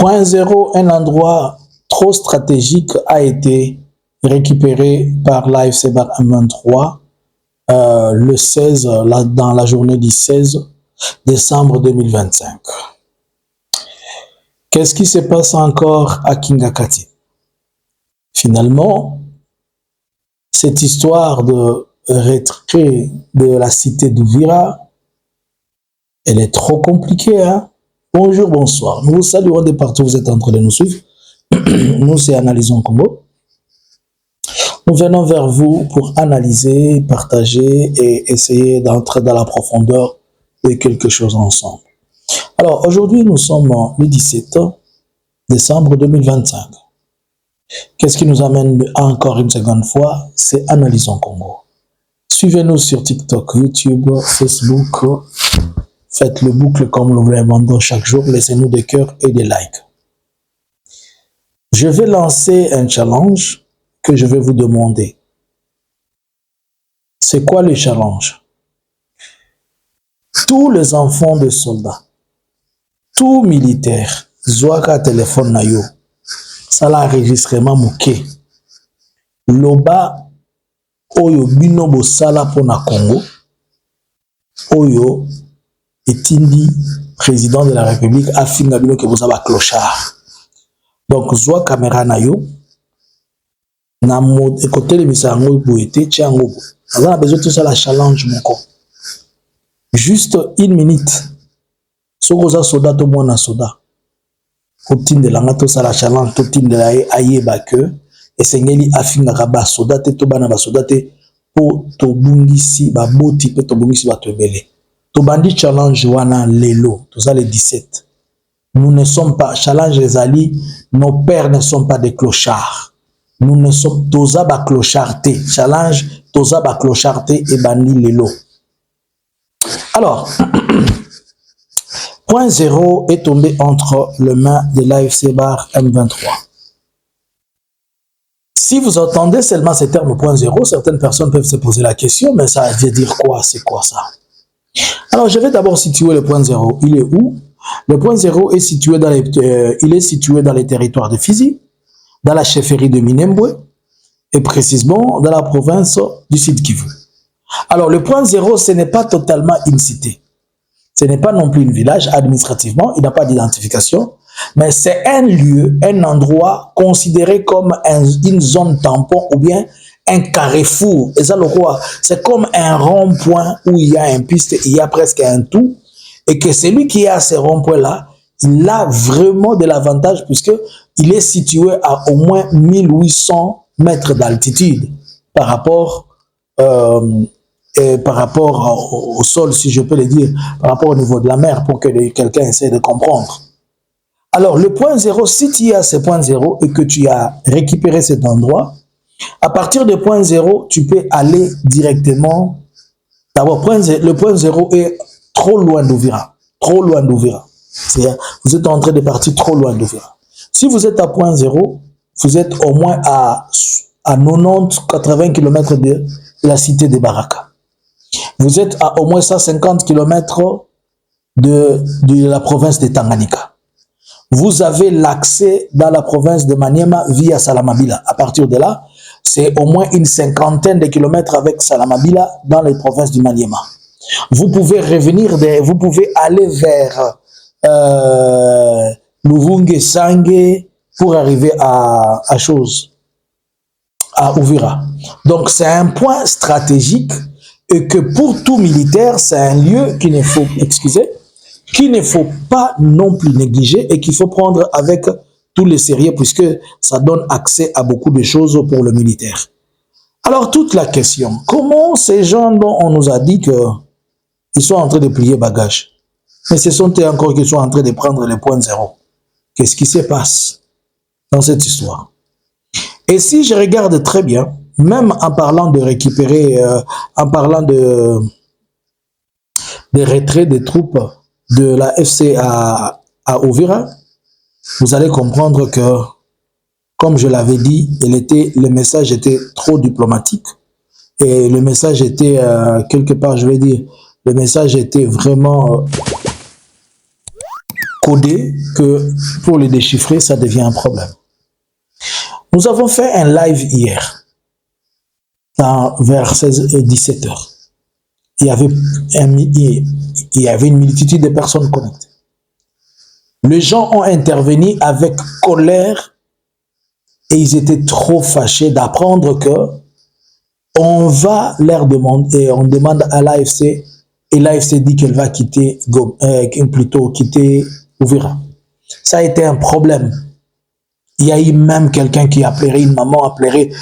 Point zéro, un endroit trop stratégique a été récupéré par l'AFC Bar M23 le 16, dans la journée du 16 décembre 2025. Qu'est-ce qui se passe encore à Kingakati? Finalement, cette histoire de retrait de la cité d'Ouvira, elle est trop compliquée, hein? Bonjour, bonsoir. Nous vous saluons de partout où vous êtes en train de nous suivre. Nous, c'est Analysons Congo. Nous venons vers vous pour analyser, partager et essayer d'entrer dans la profondeur de quelque chose ensemble. Alors, aujourd'hui, nous sommes le 17 décembre 2025. Qu'est-ce qui nous amène encore une seconde fois? C'est Analysons Congo. Suivez-nous sur TikTok, YouTube, Facebook. Faites le boucle comme nous vous le demandons chaque jour. Laissez-nous des cœurs et des likes. Je vais lancer un challenge que je vais vous demander. C'est quoi le challenge? Tous les enfants de soldats, tout militaire, Zouaka téléphone na yo, ça l'enregistrement mouké. Loba oyo bino bosala pona Congo, oyo etindi président de la République afinga bino ke bosaba clochard. Donc zwa caméra na yo na mode côté le misango boete tiango. On a besoin de tout ça la challenge moko. Juste une minute. Sokoza soda to mona soda. Otinde langa to ça la challenge to tinde la ayeba que esengeli afinga kaba soda te to bana ba soda te po to bungisi ba boti pe to bungisi ba to ebele. To bandi challenge wana lelo to ça le 17. Nous ne sommes pas challenge les alliés, nos pères ne sont pas des clochards. Nous ne sommes toza ba clocharté. Challenge toza ba clocharté et bandi lelo. Alors, point zéro est tombé entre les mains de l'AFC Bar M23. Si vous entendez seulement ce terme point zéro, certaines personnes peuvent se poser la question, mais ça veut dire quoi? C'est quoi ça? Alors, je vais d'abord situer le point zéro. Il est où? Le point zéro est situé dans les territoires de Fizi, dans la chefferie de Minembwe, et précisément dans la province du Sud Kivu. Alors, le point zéro, ce n'est pas totalement une cité. Ce n'est pas non plus un village administrativement, il n'a pas d'identification, mais c'est un lieu, un endroit considéré comme une zone tampon ou bien un carrefour. Et ça, le quoi? C'est comme un rond-point où il y a un piste, il y a presque un tout, et que celui qui est à ce rond-point-là, il a vraiment de l'avantage puisque il est situé à au moins 1800 mètres d'altitude par rapport au sol, si je peux le dire, par rapport au niveau de la mer, pour que quelqu'un essaie de comprendre. Alors, le point zéro, si tu es à ce point zéro et que tu as récupéré cet endroit, à partir de point zéro, tu peux aller directement. D'abord, le point zéro est trop loin d'Ouvira. Trop loin d'Ouvira. C'est-à-dire, vous êtes en train de partir trop loin d'Ouvira. Si vous êtes à point zéro, vous êtes au moins à 90-80 km de la cité de Baraka. Vous êtes à au moins 150 km de la province de Tanganyika. Vous avez l'accès dans la province de Maniema via Salamabila. À partir de là, c'est au moins une cinquantaine de kilomètres avec Salamabila dans les provinces du Maniema. Vous pouvez revenir, vous pouvez aller vers Luvunge Sangue pour arriver à Ouvira. Donc c'est un point stratégique et que pour tout militaire, c'est un lieu qu'il ne faut, qu'il ne faut pas non plus négliger et qu'il faut prendre avec tout le sérieux puisque ça donne accès à beaucoup de choses pour le militaire. Alors toute la question, comment ces gens dont on nous a dit qu'ils sont en train de plier bagages, mais ce sont eux encore qui sont en train de prendre les points zéro? Qu'est-ce qui se passe dans cette histoire? Et si je regarde très bien, même en parlant de récupérer, en parlant de retrait des troupes de la FC à Ouvira, vous allez comprendre que, comme je l'avais dit, le message était trop diplomatique et le message était, quelque part, je vais dire, le message était vraiment codé que pour les déchiffrer, ça devient un problème. Nous avons fait un live hier, vers 17 heures. Il y avait une multitude de personnes connectées. Les gens ont intervenu avec colère et ils étaient trop fâchés d'apprendre que on va leur demander, et on demande à l'AFC, et l'AFC dit qu'elle va quitter, plutôt quitter Uvira. Ça a été un problème. Il y a eu même quelqu'un qui a pleuré, une maman a pleuré.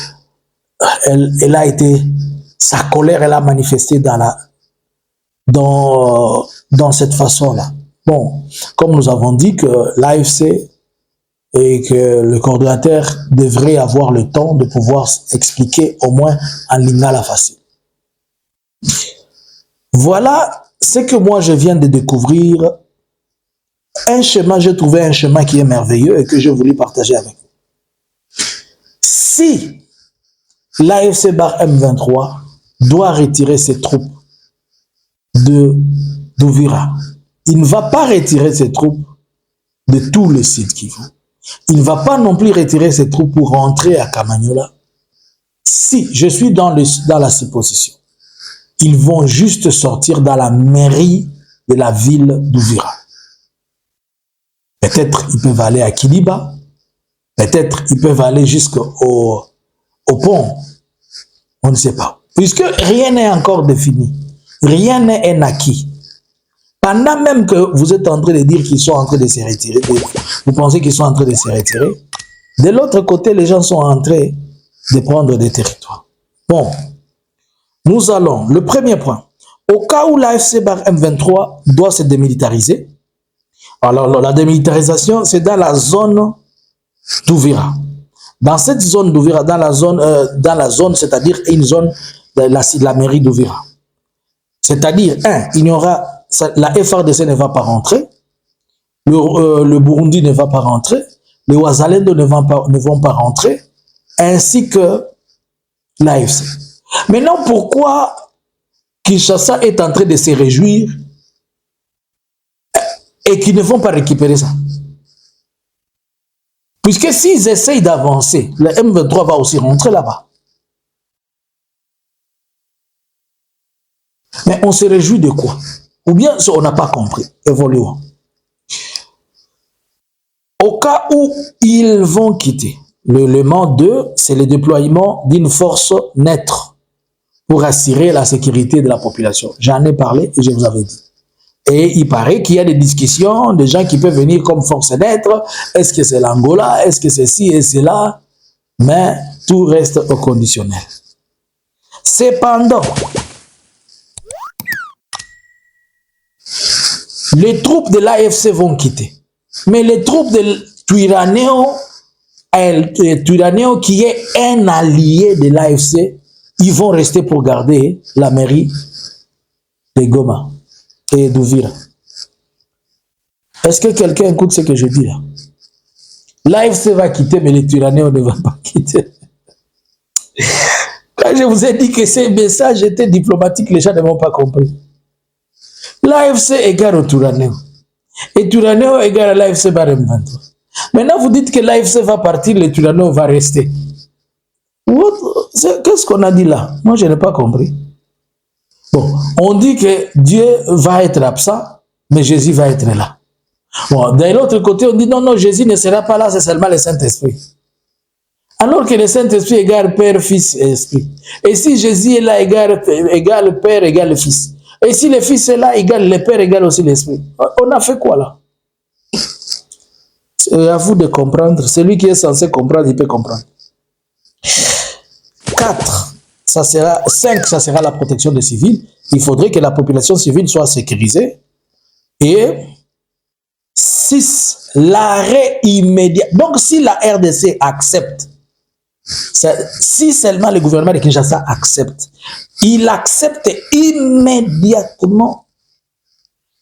Elle a été, sa colère, elle a manifesté dans cette façon-là. Bon, comme nous avons dit que l'AFC et que le coordonnateur devrait avoir le temps de pouvoir expliquer au moins en lingala facile. Voilà ce que moi je viens de découvrir. Un chemin, j'ai trouvé un chemin qui est merveilleux et que je voulais partager avec vous. Si l'AFC bar M23 doit retirer ses troupes d'Uvira, il ne va pas retirer ses troupes de tout le site Kivu. Il ne va pas non plus retirer ses troupes pour rentrer à Kamanyola. Si je suis dans la supposition, ils vont juste sortir dans la mairie de la ville d'Uvira. Peut-être ils peuvent aller à Kiliba, peut-être ils peuvent aller jusqu'au pont, on ne sait pas. Puisque rien n'est encore défini, rien n'est acquis. Pendant même que vous êtes en train de dire qu'ils sont en train de se retirer, vous pensez qu'ils sont en train de se retirer, de l'autre côté, les gens sont en train de prendre des territoires. Bon, nous allons, le premier point, au cas où l'AFC bar M23 doit se démilitariser, alors la démilitarisation, c'est dans la zone d'Uvira. Dans cette zone d'Uvira, dans la zone, c'est-à-dire une zone de la mairie d'Uvira. C'est-à-dire, il n'y aura, la FRDC ne va pas rentrer, le Burundi ne va pas rentrer, les Ouazalendo ne vont pas rentrer, ainsi que l'AFC. Maintenant, pourquoi Kinshasa est en train de se réjouir et qu'ils ne vont pas récupérer ça? Puisque s'ils essayent d'avancer, le M23 va aussi rentrer là-bas. Mais on se réjouit de quoi? Ou bien on n'a pas compris. Évoluons. Au cas où ils vont quitter, l'élément 2, c'est le déploiement d'une force neutre pour assurer la sécurité de la population. J'en ai parlé et je vous avais dit. Et il paraît qu'il y a des discussions, des gens qui peuvent venir comme force neutre. Est-ce que c'est l'Angola? Est-ce que c'est ci et c'est là? Mais tout reste au conditionnel. Cependant, les troupes de l'AFC vont quitter. Mais les troupes de Twirwaneho, qui est un allié de l'AFC, ils vont rester pour garder la mairie de Goma et d'Uvira. Est-ce que quelqu'un écoute ce que je dis là? L'AFC va quitter, mais les Twirwaneho ne vont pas quitter. Quand je vous ai dit que ces messages étaient diplomatiques, les gens ne m'ont pas compris. L'AFC égale au Twirwaneho. Et Twirwaneho égale à l'AFC bar M23. Maintenant, vous dites que l'AFC va partir, le Twirwaneho va rester. Qu'est-ce qu'on a dit là? Moi, je n'ai pas compris. Bon, on dit que Dieu va être absent, mais Jésus va être là. Bon, de l'autre côté, on dit non, Jésus ne sera pas là, c'est seulement le Saint-Esprit. Alors que le Saint-Esprit égale Père, Fils et Esprit. Et si Jésus est là, égale Père, égale Fils. Et si le Fils est là, égale le Père, égale aussi l'Esprit. On a fait quoi là? C'est à vous de comprendre. Celui qui est censé comprendre, il peut comprendre. 4, ça sera 5, ça sera la protection des civils. Il faudrait que la population civile soit sécurisée. Et 6, l'arrêt immédiat. Donc, si la RDC accepte, si seulement le gouvernement de Kinshasa accepte, il accepte immédiatement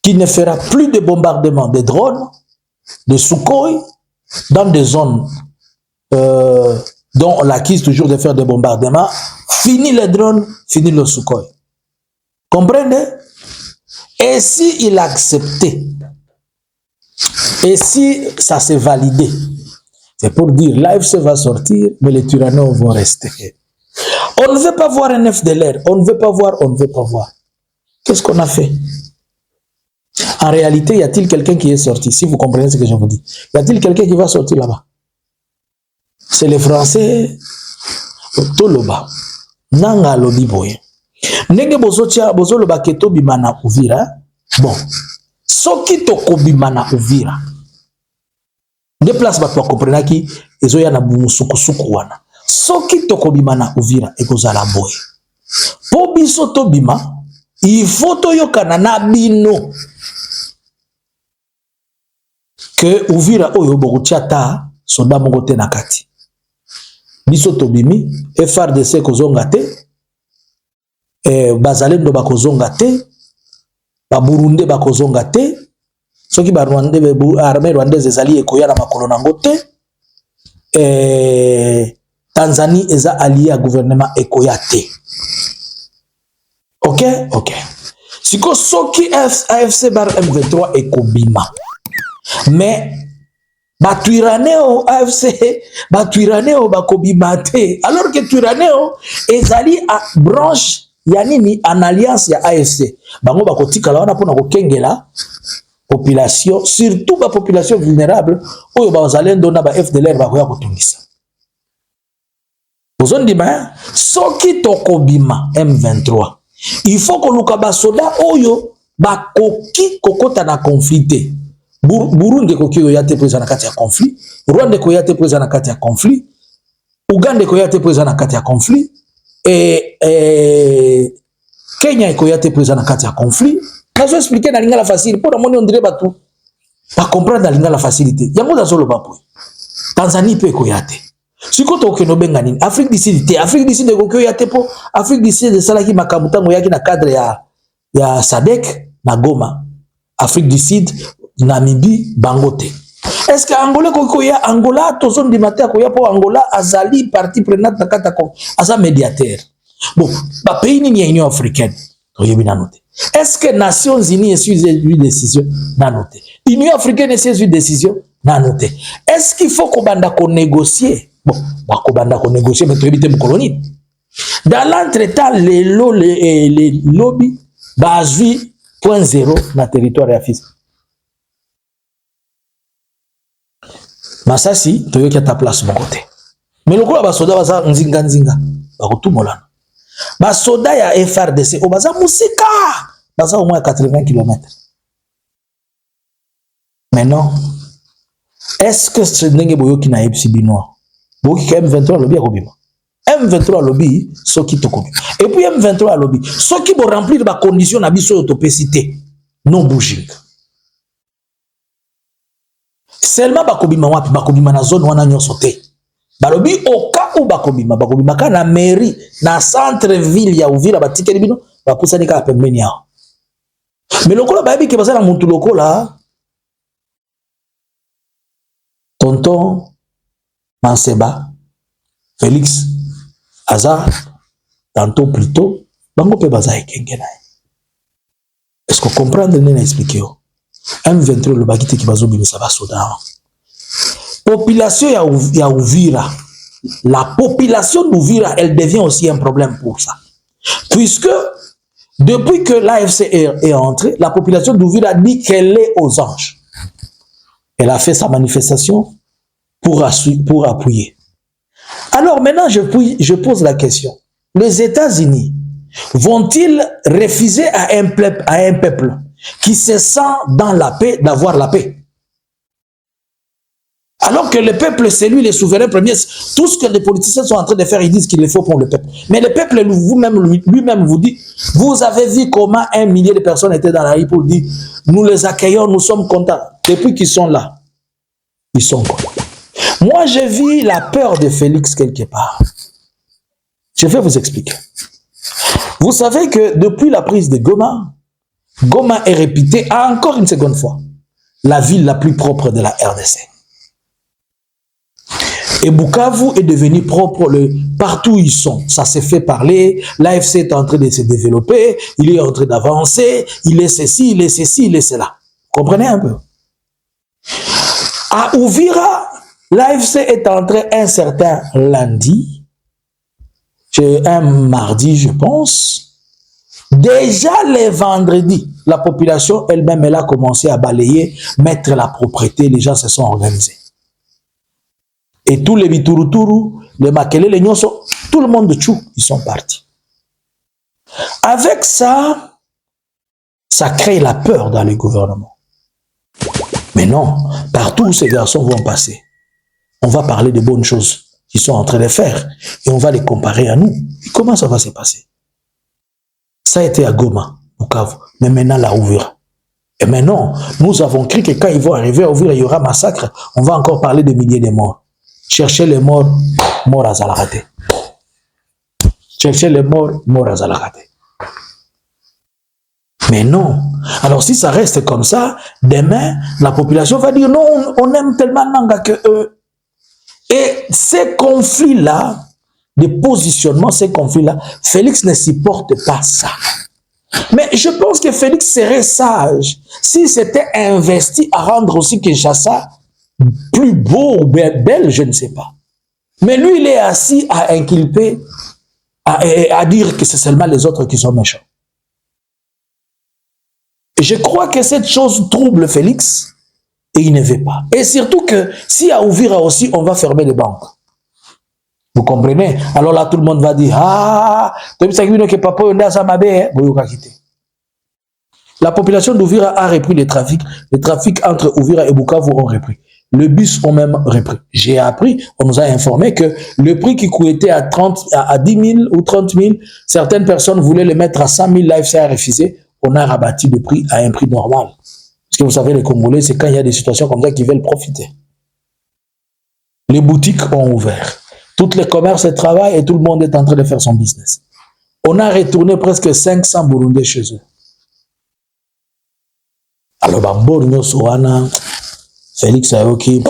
qu'il ne fera plus de bombardement de drones, de Sukhoi, dans des zones dont on l'accuse toujours de faire des bombardements. Fini les drones, fini le Sukhoi. Comprenez? Et s'il acceptait Et si ça s'est validé, c'est pour dire l'AFC va sortir, mais les tyranneaux vont rester. On ne veut pas voir un FDLR, on ne veut pas voir, on ne veut pas voir. Qu'est-ce qu'on a fait? En réalité, y a-t-il quelqu'un qui est sorti? Si vous comprenez ce que je vous dis. Y a-t-il quelqu'un qui va sortir là-bas? C'est les Français. Toloba. Nanga lobi boye. Nenge bozo loba keto bimana Uvira. Bon. Soki toko bimana Uvira. De place ba to comprendre ki ezo ya na bumusukusuku wana. Soki toko bimana Uvira ekozala boye. Po biso to bima, il faut to yokana na bino. Que Uvira oyo bokuchata soda mongote na kati. Biso tobimi, FRDC kozonga te, Bazalendo bakozonga te, ba Burundi bakozonga te, soki ba Rwanda armée rwandaise ezali ekoya na makolo nango te, Tanzanie eza allié à gouvernement ekoya te. OK? OK. Siko soki AFC bar M23 ekobima. Mais Batuiraneo AFC, Batuiraneo bakobimate. Alors que Tuiraneo ezali a branche yanini en alliance ya AFC. Bango bakotika la wana pona kokengela population, surtout ba population vulnérable oyo bazalendo na ba FDLR bakoya kotungisa. Bozondima soki tokobima M23. Il faut que luka basoda oyo bakoki kokota na conflit. Burundi koki oyate pesa na kati ya conflit, Rwanda ko yate pesa na kati ya conflit, Uganda ko yate pesa na kati ya conflit, Kenya ko yate pesa na kati ya conflit. Nazo expliquer na lingala facile pour amoni on dirait batu ba comprendre na lingala facilité. Yango dazolo bapo. Tanzanie pe ko yate. Siko to keno benga nini? Afrique du Sud te, Afrique du Sud ko yate po, Afrique du Sud salaki makamutango yaki na cadre ya SADC na Goma. Afrique du Sud Namibie Bangote. Est-ce que Angola kokoya Angola tozon di matin koya po Angola azali partie prenante na katako asa médiateur. Bon, ba pays ni Union africaine. Toyebi na noté. Est-ce que Nations Unies est sur une décision na noté. Union africaine est sur une décision na noté. Est-ce qu'il faut qu'on banda ko négocier? Bon, ba ko banda ko négocier mais toyebi te colonie. Dans l'entretemps les lobby bazui 0.0 na territoire ya Fizi. Masasi, tu veux qu'il y ait ta place mon côté. Mais le coup, les soldats, ils sont nzinga. Les soldats, ils sont FRDC, ils sont musika. Ils sont au moins 80 km. Mais non. Est-ce que ce n'est pas qui n'a pas été binois? Boki M23 lobby à Kobima. M23 lobby, ce qui te copie. Et puis M23 lobby, ceux qui vont remplir les conditions à biso autopécité, non bouging. Seulement bakobima wapi bakobima na zone wana nyonso te. Balobi au cas où bakobima ka na mairie na centre ville ya Uvira batikeli bino bapusani ka pembeni yao. Mais lokola bayebi ke bazala muntu lokola tonton Manseba Félix Azar tantôt plus tôt bango pe baza ekenge na. Est-ce que comprendre nena expliquer yo? M23 le bagite qui bazo bimisa ba soda. Population ya Uvira. La population d'Uvira, elle devient aussi un problème pour ça. Puisque depuis que l'AFC est entrée, la population d'Uvira dit qu'elle est aux anges. Elle a fait sa manifestation pour appuyer. Alors maintenant, je pose la question. Les États-Unis vont-ils refuser à un peuple qui se sent dans la paix, d'avoir la paix? Alors que le peuple, c'est lui le souverain premier. Tout ce que les politiciens sont en train de faire, ils disent qu'il le faut pour le peuple. Mais le peuple lui-même vous dit, vous avez vu comment 1 millier de personnes étaient dans la rue pour dire, nous les accueillons, nous sommes contents. Depuis qu'ils sont là, ils sont contents. Moi, j'ai vu la peur de Félix quelque part. Je vais vous expliquer. Vous savez que depuis la prise de Goma, Goma est réputée, encore une seconde fois, la ville la plus propre de la RDC. Et Bukavu est devenu propre partout où ils sont. Ça s'est fait parler, l'AFC est en train de se développer, il est en train d'avancer, il est ceci, il est ceci, il est cela. Comprenez un peu? À Uvira, l'AFC est entré un certain lundi, un mardi, je pense. Déjà les vendredis, la population elle-même, elle a commencé à balayer, mettre la propreté, les gens se sont organisés. Et tous les Bituruturu, les Makele, les Nyonso, tout le monde de Tchou, ils sont partis. Avec ça, ça crée la peur dans les gouvernements. Mais non, partout où ces garçons vont passer, on va parler de bonnes choses qu'ils sont en train de faire et on va les comparer à nous. Et comment ça va se passer? Ça a été à Goma, Bukavu, mais maintenant là, Uvira. Et maintenant, nous avons cru que quand ils vont arriver à Uvira, il y aura massacre, on va encore parler de milliers de morts. Cherchez les morts, morts à Zalakate. Cherchez les morts, morts à Zalakate. Mais non. Alors si ça reste comme ça, demain, la population va dire non, on aime tellement Nanga que eux. Et ces conflits-là, des positionnements, ces conflits-là, Félix ne supporte pas ça. Mais je pense que Félix serait sage s'il s'était investi à rendre aussi Kinshasa plus beau ou belle, je ne sais pas. Mais lui, il est assis à inculper, à dire que c'est seulement les autres qui sont méchants. Et je crois que cette chose trouble Félix et il ne veut pas. Et surtout que si à Uvira aussi, on va fermer les banques. Vous comprenez? Alors là, tout le monde va dire, ah, la population d'Uvira a repris les trafics. Les trafics entre Uvira et Bukavu ont repris. Le bus ont même repris. J'ai appris, on nous a informé que le prix qui coûtait à 10 000 ou 30 000, certaines personnes voulaient le mettre à 100 000, l'AFC a refusé. On a rabattu le prix à un prix normal. Parce que vous savez, les Congolais, c'est quand il y a des situations comme ça qu'ils veulent profiter. Les boutiques ont ouvert. Tous les commerces travaillent et tout le monde est en train de faire son business. On a retourné presque 500 Burundais chez eux. Alors, Borno Soana, Félix Ayoki,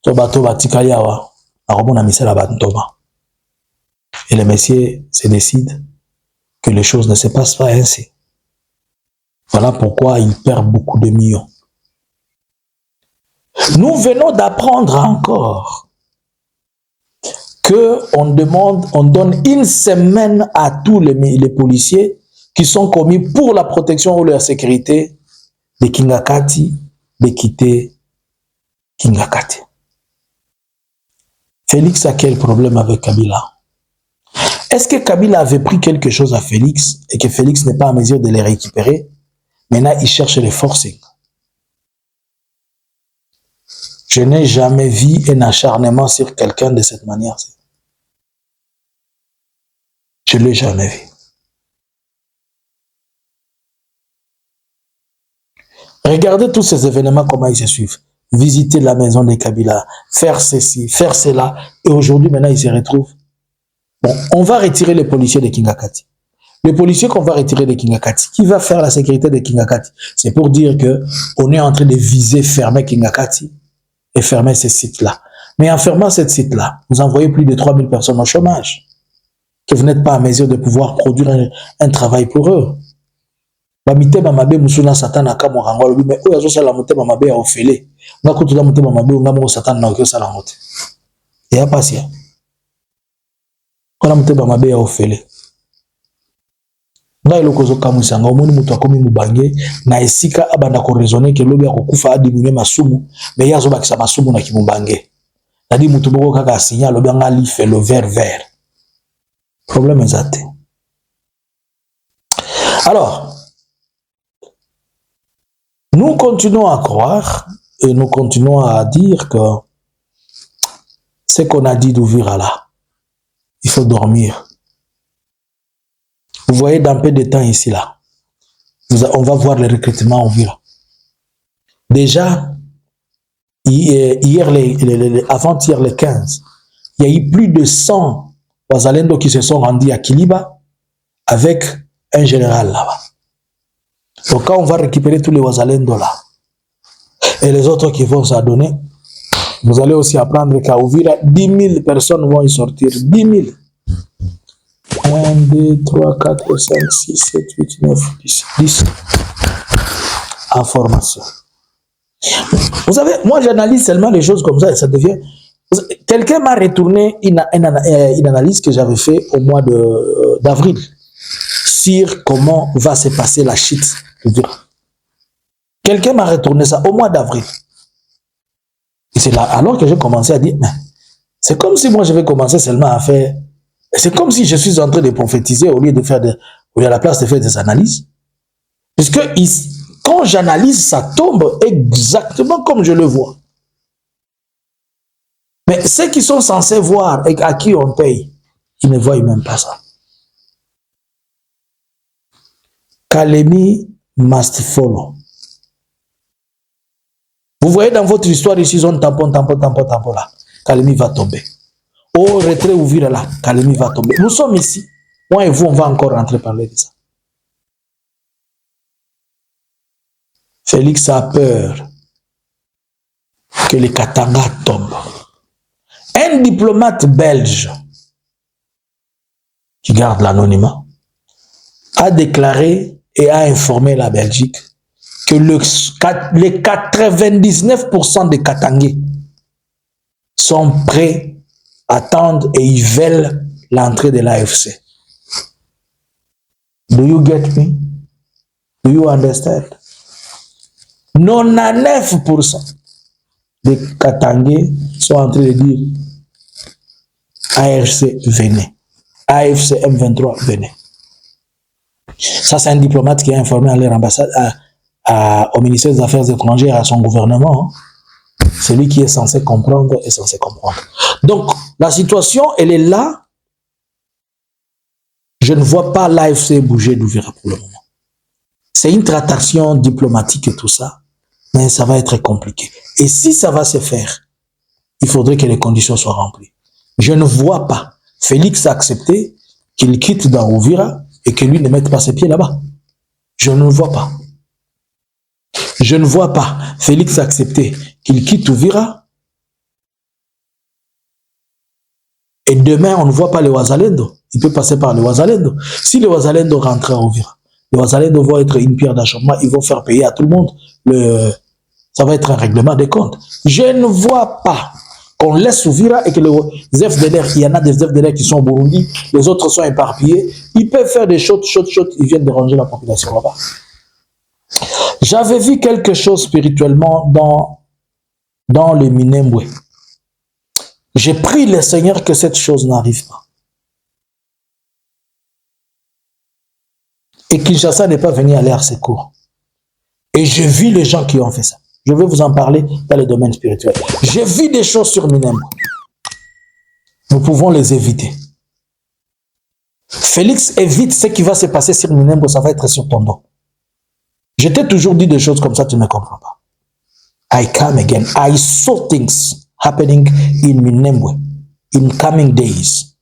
Tobato Batikayawa, Aromona Misela Bantoma. Et le messieurs se décident que les choses ne se passent pas ainsi. Voilà pourquoi il perd beaucoup de millions. Nous venons d'apprendre encore qu'on demande, on donne une semaine à tous les policiers qui sont commis pour la protection ou la sécurité de Kingakati de quitter Kingakati. Félix a quel problème avec Kabila? Est-ce que Kabila avait pris quelque chose à Félix et que Félix n'est pas en mesure de les récupérer? Maintenant, il cherche les forcing. Je n'ai jamais vu un acharnement sur quelqu'un de cette manière. Je ne l'ai jamais vu. Regardez tous ces événements, comment ils se suivent. Visiter la maison de Kabila, faire ceci, faire cela. Et aujourd'hui, maintenant, ils se retrouvent. Bon, on va retirer les policiers de Kingakati. Les policiers qu'on va retirer de Kingakati, qui va faire la sécurité de Kingakati? C'est pour dire qu'on est en train de viser, fermer Kingakati et fermer ces sites-là. Mais en fermant ces sites-là, vous envoyez plus de 3000 personnes au chômage, que vous n'êtes pas en mesure de pouvoir produire un travail pour eux. Bamitema mabe musuna satana kama rango lobi mais oyo azosala motema mabe ya ofele ngako tula motema mabe ngamo satana na okosala ngote ya pasia kona motema mabe ya ofele na eloko zokamwisa nga omoni mutu akomi mubange na esika abanda ko raisonner ke lobi akokufa adi munye masumu mais yazo bakisa masumu na kimubange tadi mutu boko kaka signal lobi nga li fait le vert problème ezate. Alors nous continuons à croire et nous continuons à dire que ce qu'on a dit d'Uvira là, il faut dormir. Vous voyez dans peu de temps ici là, on va voir le recrutement Uvira. Déjà, avant-hier le 15, il y a eu plus de 100 Wazalendo qui se sont rendus à Kiliba avec un général là-bas. Donc quand on va récupérer tous les Wazalendo là, et les autres qui vont s'adonner, vous allez aussi apprendre qu'à Uvira, 10 000 personnes vont y sortir. 10 000. 1, 2, 3, 4, 5, 6, 7, 8, 9, 10. 10. En formation. Vous savez, moi j'analyse seulement les choses comme ça et ça devient... Quelqu'un m'a retourné une analyse que j'avais fait au mois d'avril sur comment va se passer la chute. Quelqu'un m'a retourné ça au mois d'avril. Et c'est là, alors que j'ai commencé à dire, c'est comme si moi je vais commencer seulement à faire... C'est comme si je suis en train de prophétiser au lieu de faire au lieu à la place de faire des analyses. Puisque quand j'analyse, ça tombe exactement comme je le vois. Mais ceux qui sont censés voir et à qui on paye, ils ne voient même pas ça. Kalemi must follow. Vous voyez dans votre histoire ici, ils ont tampon là. Kalemi va tomber. Au retrait ouvrir là, Kalemi va tomber. Nous sommes ici. Moi et vous, on va encore rentrer parler de ça. Félix a peur que les Katanga tombent. Un diplomate belge qui garde l'anonymat a déclaré et a informé la Belgique que les 99% des Katangais sont prêts à attendre et ils veulent l'entrée de l'AFC. Do you get me? Do you understand? 99% des Katangais sont en train de dire AFC venez. AFC M23 venez. Ça, c'est un diplomate qui a informé à leur ambassade, au ministère des Affaires étrangères, à son gouvernement. Celui qui est censé comprendre est censé comprendre. Donc, la situation, elle est là. Je ne vois pas l'AFC bouger d'Uvira pour le moment. C'est une tratation diplomatique et tout ça, mais ça va être compliqué. Et si ça va se faire, il faudrait que les conditions soient remplies. Je ne vois pas Félix accepter qu'il quitte dans Uvira et que lui ne mette pas ses pieds là-bas. Je ne vois pas. Je ne vois pas Félix accepter qu'il quitte Uvira et demain on ne voit pas les Ouazalendo. Il peut passer par les Ouazalendo. Si les Ouazalendo rentrent à Uvira, les Ouazalendo vont être une pierre d'achoppement, ils vont faire payer à tout le monde. Ça va être un règlement des comptes. Je ne vois pas qu'on laisse Uvira et que les FDLR, il y en a des FDLR qui sont au Burundi, les autres sont éparpillés, ils peuvent faire des shots, ils viennent déranger la population là-bas. J'avais vu quelque chose spirituellement dans le Minembwe. J'ai prié le Seigneur que cette chose n'arrive pas. Et Kinshasa n'est pas venu à leur secours. Et j'ai vu les gens qui ont fait ça. Je vais vous en parler dans le domaine spirituel. J'ai vu des choses sur Minembwe. Nous pouvons les éviter. Félix évite ce qui va se passer sur Minembwe, ça va être sur ton dos. Je t'ai toujours dit des choses comme ça, tu ne comprends pas. I come again. I saw things happening in Minembwe in coming days.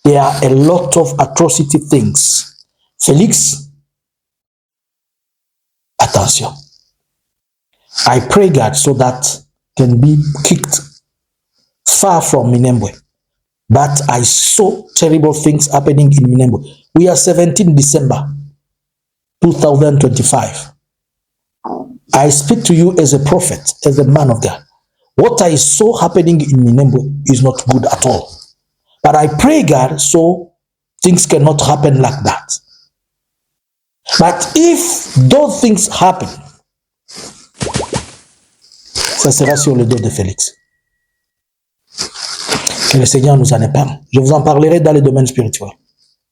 There are a lot of atrocity things. Félix, attention. I pray God so that can be kicked far from Minembwe. But I saw terrible things happening in Minembwe. We are 17 December 2025. I speak to you as a prophet, as a man of God. What I saw happening in Minembwe is not good at all. But I pray God so things cannot happen like that. But if those things happen, ça sera sur le dos de Félix. Que le Seigneur nous en épargne. Je vous en parlerai dans le domaine spirituel.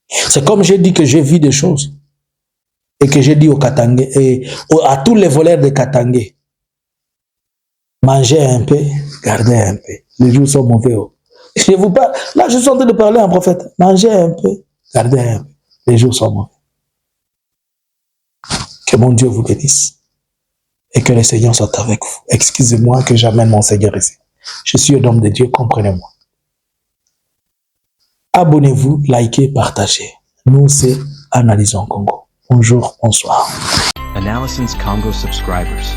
C'est comme j'ai dit que j'ai vu des choses. Et que j'ai dit aux Katangais, et à tous les voleurs de Katangais, mangez un peu, gardez un peu. Les jours sont mauvais. Je vous parle, là je suis en train de parler à un prophète. Mangez un peu, gardez un peu. Les jours sont mauvais. Que mon Dieu vous bénisse. Et que le Seigneur soit avec vous. Excusez-moi que j'amène mon Seigneur ici. Je suis un homme de Dieu, comprenez-moi. Abonnez-vous, likez, partagez. Nous, c'est Analysons Congo. Bonjour, bonsoir. Analysons Congo subscribers.